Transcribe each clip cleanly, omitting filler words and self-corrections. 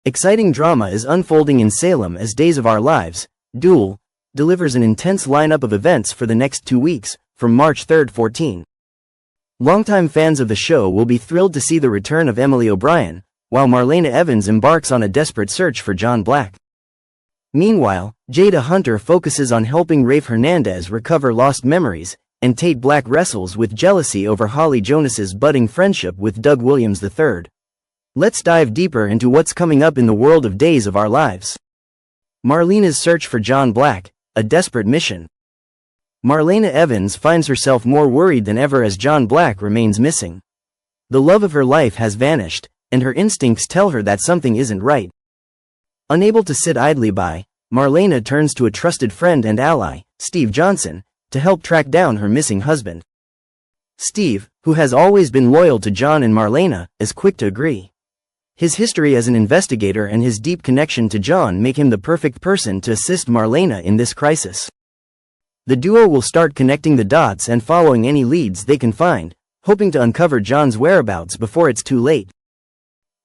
Exciting drama is unfolding in Salem as Days of Our Lives, Duel, delivers an intense lineup of events for the next 2 weeks, from March 3-14. Longtime fans of the show will be thrilled to see the return of Emily O'Brien, while Marlena Evans embarks on a desperate search for John Black. Meanwhile, Jada Hunter focuses on helping Rafe Hernandez recover lost memories, and Tate Black wrestles with jealousy over Holly Jonas's budding friendship with Doug Williams III. Let's dive deeper into what's coming up in the world of Days of Our Lives. Marlena's search for John Black, a desperate mission. Marlena Evans finds herself more worried than ever as John Black remains missing. The love of her life has vanished, and her instincts tell her that something isn't right. Unable to sit idly by, Marlena turns to a trusted friend and ally, Steve Johnson, to help track down her missing husband. Steve, who has always been loyal to John and Marlena, is quick to agree. His history as an investigator and his deep connection to John make him the perfect person to assist Marlena in this crisis. The duo will start connecting the dots and following any leads they can find, hoping to uncover John's whereabouts before it's too late.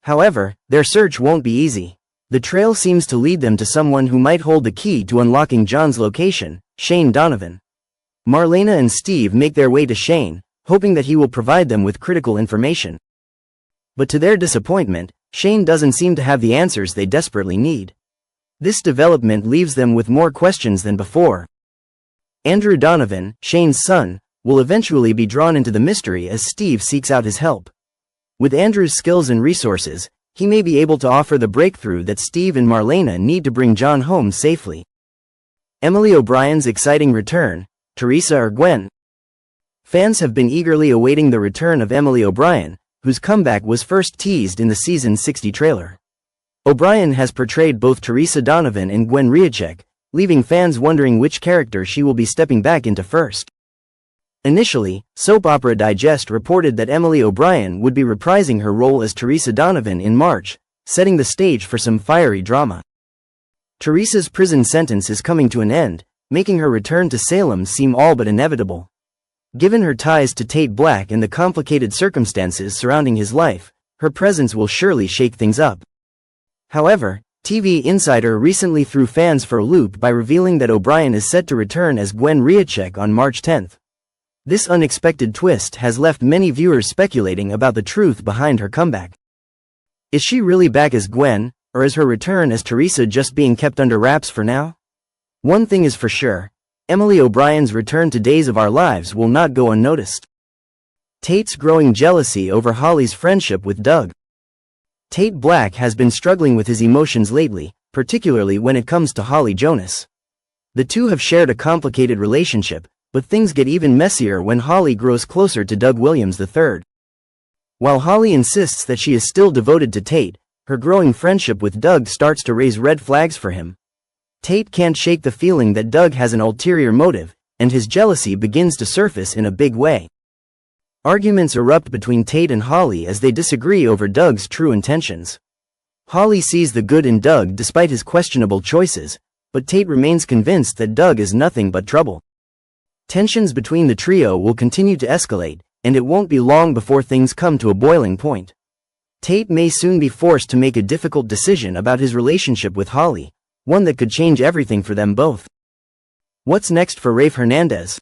However, their search won't be easy. The trail seems to lead them to someone who might hold the key to unlocking John's location, Shane Donovan. Marlena and Steve make their way to Shane, hoping that he will provide them with critical information. But to their disappointment, Shane doesn't seem to have the answers they desperately need. This development leaves them with more questions than before. Andrew Donovan, Shane's son, will eventually be drawn into the mystery as Steve seeks out his help. With Andrew's skills and resources, he may be able to offer the breakthrough that Steve and Marlena need to bring John home safely. Emily O'Brien's exciting return, Teresa or Gwen? Fans have been eagerly awaiting the return of Emily O'Brien, whose comeback was first teased in the Season 60 trailer. O'Brien has portrayed both Teresa Donovan and Gwen Riacek, leaving fans wondering which character she will be stepping back into first. Initially, Soap Opera Digest reported that Emily O'Brien would be reprising her role as Teresa Donovan in March, setting the stage for some fiery drama. Teresa's prison sentence is coming to an end, making her return to Salem seem all but inevitable. Given her ties to Tate Black and the complicated circumstances surrounding his life, her presence will surely shake things up. However, TV Insider recently threw fans for a loop by revealing that O'Brien is set to return as Gwen Riacek on March 10. This unexpected twist has left many viewers speculating about the truth behind her comeback. Is she really back as Gwen, or is her return as Teresa just being kept under wraps for now? One thing is for sure. Emily O'Brien's return to Days of Our Lives will not go unnoticed. Tate's growing jealousy over Holly's friendship with Doug. Tate Black has been struggling with his emotions lately, particularly when it comes to Holly Jonas. The two have shared a complicated relationship, but things get even messier when Holly grows closer to Doug Williams III. While Holly insists that she is still devoted to Tate, her growing friendship with Doug starts to raise red flags for him. Tate can't shake the feeling that Doug has an ulterior motive, and his jealousy begins to surface in a big way. Arguments erupt between Tate and Holly as they disagree over Doug's true intentions. Holly sees the good in Doug despite his questionable choices, but Tate remains convinced that Doug is nothing but trouble. Tensions between the trio will continue to escalate, and it won't be long before things come to a boiling point. Tate may soon be forced to make a difficult decision about his relationship with Holly, one that could change everything for them both. What's next for Rafe Hernandez?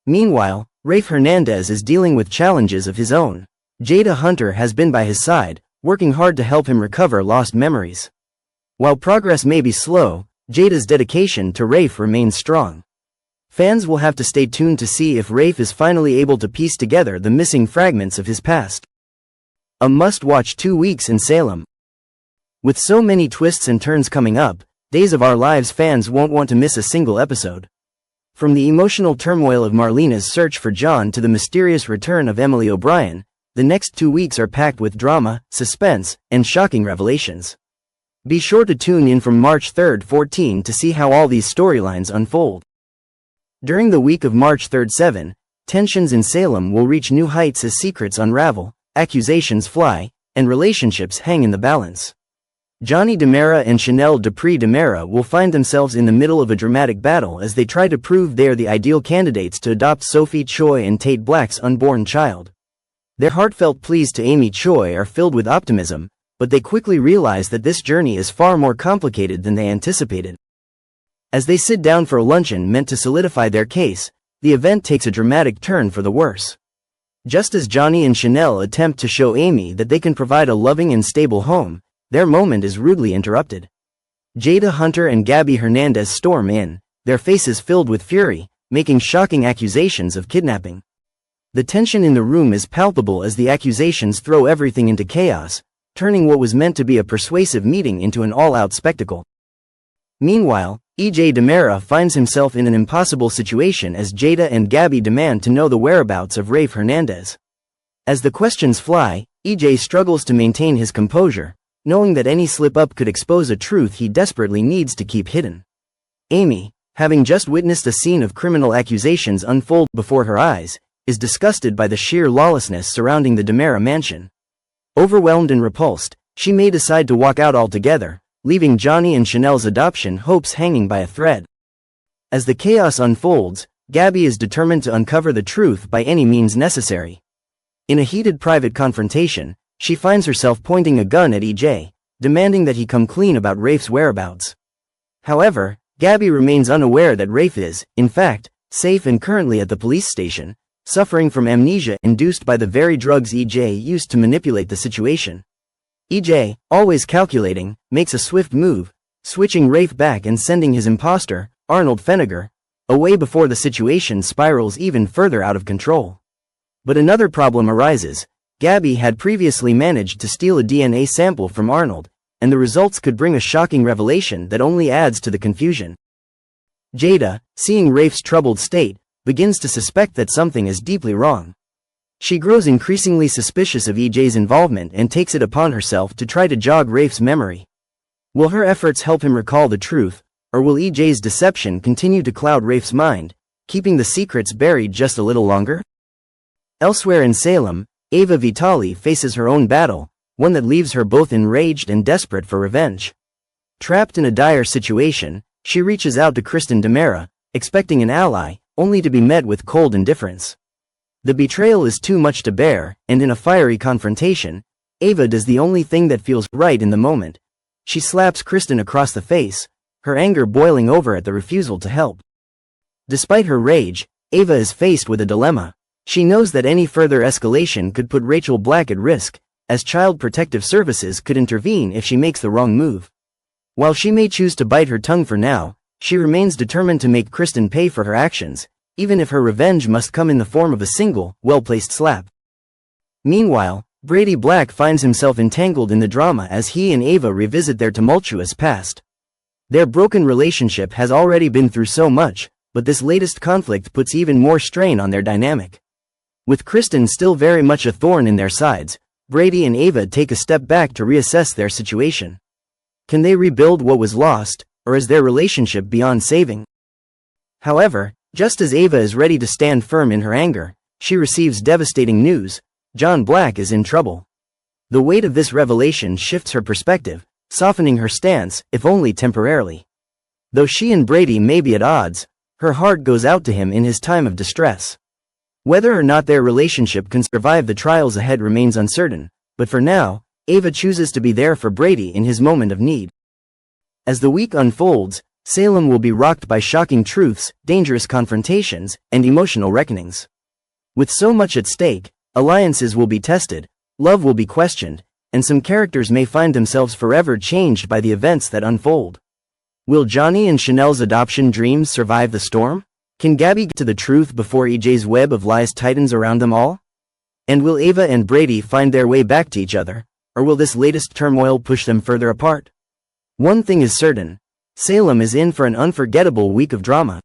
Meanwhile, Rafe Hernandez is dealing with challenges of his own. Jada Hunter has been by his side, working hard to help him recover lost memories. While progress may be slow, Jada's dedication to Rafe remains strong. Fans will have to stay tuned to see if Rafe is finally able to piece together the missing fragments of his past. A must-watch 2 weeks in Salem. With so many twists and turns coming up, Days of Our Lives fans won't want to miss a single episode. From the emotional turmoil of Marlena's search for John to the mysterious return of Emily O'Brien, the next 2 weeks are packed with drama, suspense, and shocking revelations. Be sure to tune in from March 3-14 to see how all these storylines unfold. During the week of March 3-7, tensions in Salem will reach new heights as secrets unravel, accusations fly, and relationships hang in the balance. Johnny DiMera and Chanel Dupree DiMera will find themselves in the middle of a dramatic battle as they try to prove they are the ideal candidates to adopt Sophie Choi and Tate Black's unborn child. Their heartfelt pleas to Amy Choi are filled with optimism, but they quickly realize that this journey is far more complicated than they anticipated. As they sit down for a luncheon meant to solidify their case, the event takes a dramatic turn for the worse. Just as Johnny and Chanel attempt to show Amy that they can provide a loving and stable home, their moment is rudely interrupted. Jada Hunter and Gabby Hernandez storm in, their faces filled with fury, making shocking accusations of kidnapping. The tension in the room is palpable as the accusations throw everything into chaos, turning what was meant to be a persuasive meeting into an all-out spectacle. Meanwhile, E.J. DiMera finds himself in an impossible situation as Jada and Gabby demand to know the whereabouts of Rafe Hernandez. As the questions fly, E.J. struggles to maintain his composure, knowing that any slip-up could expose a truth he desperately needs to keep hidden. Amy, having just witnessed a scene of criminal accusations unfold before her eyes, is disgusted by the sheer lawlessness surrounding the DiMera mansion. Overwhelmed and repulsed, she may decide to walk out altogether, leaving Johnny and Chanel's adoption hopes hanging by a thread. As the chaos unfolds, Gabby is determined to uncover the truth by any means necessary. In a heated private confrontation, she finds herself pointing a gun at EJ, demanding that he come clean about Rafe's whereabouts. However, Gabby remains unaware that Rafe is, in fact, safe and currently at the police station, suffering from amnesia induced by the very drugs EJ used to manipulate the situation. EJ, always calculating, makes a swift move, switching Rafe back and sending his imposter, Arnold Feniger, away before the situation spirals even further out of control. But another problem arises. Gabby had previously managed to steal a DNA sample from Arnold, and the results could bring a shocking revelation that only adds to the confusion. Jada, seeing Rafe's troubled state, begins to suspect that something is deeply wrong. She grows increasingly suspicious of EJ's involvement and takes it upon herself to try to jog Rafe's memory. Will her efforts help him recall the truth, or will EJ's deception continue to cloud Rafe's mind, keeping the secrets buried just a little longer? Elsewhere in Salem, Ava Vitali faces her own battle, one that leaves her both enraged and desperate for revenge. Trapped in a dire situation, she reaches out to Kristen DiMera, expecting an ally, only to be met with cold indifference. The betrayal is too much to bear, and in a fiery confrontation, Ava does the only thing that feels right in the moment. She slaps Kristen across the face, her anger boiling over at the refusal to help. Despite her rage, Ava is faced with a dilemma. She knows that any further escalation could put Rachel Black at risk, as Child Protective Services could intervene if she makes the wrong move. While she may choose to bite her tongue for now, she remains determined to make Kristen pay for her actions, even if her revenge must come in the form of a single, well-placed slap. Meanwhile, Brady Black finds himself entangled in the drama as he and Ava revisit their tumultuous past. Their broken relationship has already been through so much, but this latest conflict puts even more strain on their dynamic. With Kristen still very much a thorn in their sides, Brady and Ava take a step back to reassess their situation. Can they rebuild what was lost, or is their relationship beyond saving? However, just as Ava is ready to stand firm in her anger, she receives devastating news: John Black is in trouble. The weight of this revelation shifts her perspective, softening her stance, if only temporarily. Though she and Brady may be at odds, her heart goes out to him in his time of distress. Whether or not their relationship can survive the trials ahead remains uncertain, but for now, Ava chooses to be there for Brady in his moment of need. As the week unfolds, Salem will be rocked by shocking truths, dangerous confrontations, and emotional reckonings. With so much at stake, alliances will be tested, love will be questioned, and some characters may find themselves forever changed by the events that unfold. Will Johnny and Chanel's adoption dreams survive the storm? Can Gabby get to the truth before EJ's web of lies tightens around them all? And will Ava and Brady find their way back to each other, or will this latest turmoil push them further apart? One thing is certain: Salem is in for an unforgettable week of drama.